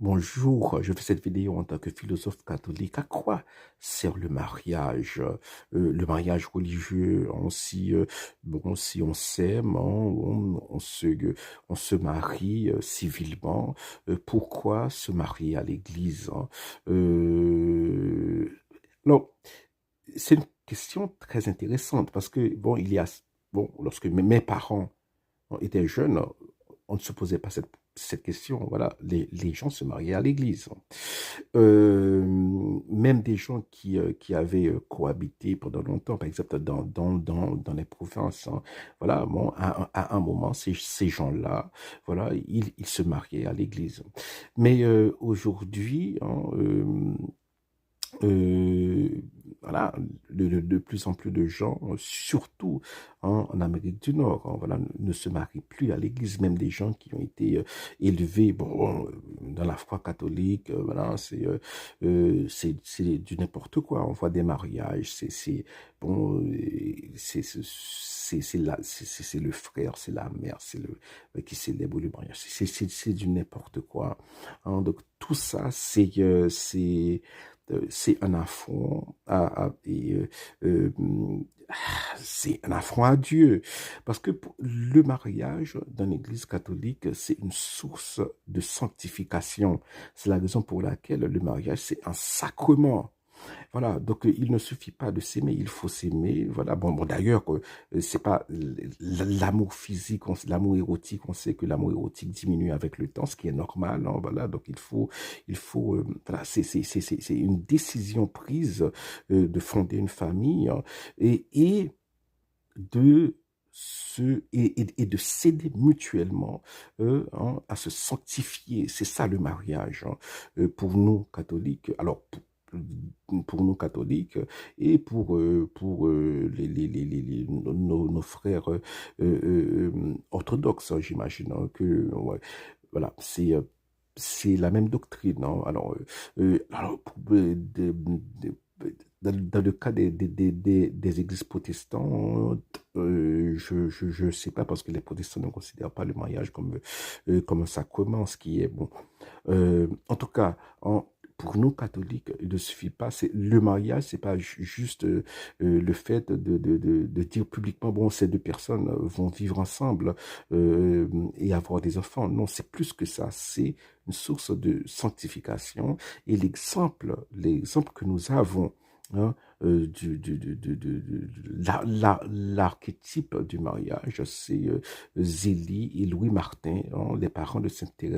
Bonjour, je fais cette vidéo en tant que philosophe catholique. À quoi sert le mariage? Le mariage religieux, bon, si on s'aime, hein, on se marie civilement. Pourquoi se marier à l'église, hein? Euh, alors, c'est une question très intéressante parce que, bon, lorsque mes parents étaient jeunes, on ne se posait pas cette question. Voilà, les gens se mariaient à l'église. Euh, Même des gens qui avaient cohabité pendant longtemps, par exemple dans les provinces, hein, voilà, bon, à un moment, ces gens-là, voilà, ils se mariaient à l'église. Mais aujourd'hui, hein, euh, voilà, de plus en plus de gens, surtout en Amérique du Nord, hein, voilà, ne se marient plus à l'église. Même des gens qui ont été élevés, bon, dans la foi catholique, voilà, c'est du n'importe quoi. On voit des mariages, bon, c'est le frère, c'est la mère, c'est qui célèbre le mariage. C'est du n'importe quoi, hein. Donc tout ça, c'est un affront c'est un affront à Dieu. Parce que le mariage dans l'Église catholique, c'est une source de sanctification. C'est la raison pour laquelle le mariage, c'est un sacrement. Voilà, donc il ne suffit pas de s'aimer, il faut s'aimer. Voilà, bon d'ailleurs, c'est pas l'amour physique, l'amour érotique, on sait que l'amour érotique diminue avec le temps, ce qui est normal, hein, voilà, donc voilà, c'est une décision prise de fonder une famille, hein, et de et de s'aider mutuellement hein, à se sanctifier. C'est ça le mariage, hein, pour nous catholiques. Alors, pour nous catholiques et pour nos frères orthodoxes, hein, j'imagine hein, que ouais, voilà, c'est la même doctrine. Hein. Alors dans le cas des églises protestantes, je ne sais pas parce que les protestants ne considèrent pas le mariage comme un sacrement, ce qui est bon. En tout cas, pour nous catholiques, il ne suffit pas. Le mariage, c'est pas juste le fait de dire publiquement, bon, ces deux personnes vont vivre ensemble et avoir des enfants. Non, c'est plus que ça. C'est une source de sanctification. Et l'exemple que nous avons, hein, l'archétype du mariage, c'est Zélie et Louis Martin, hein, les parents de Sainte Thérèse.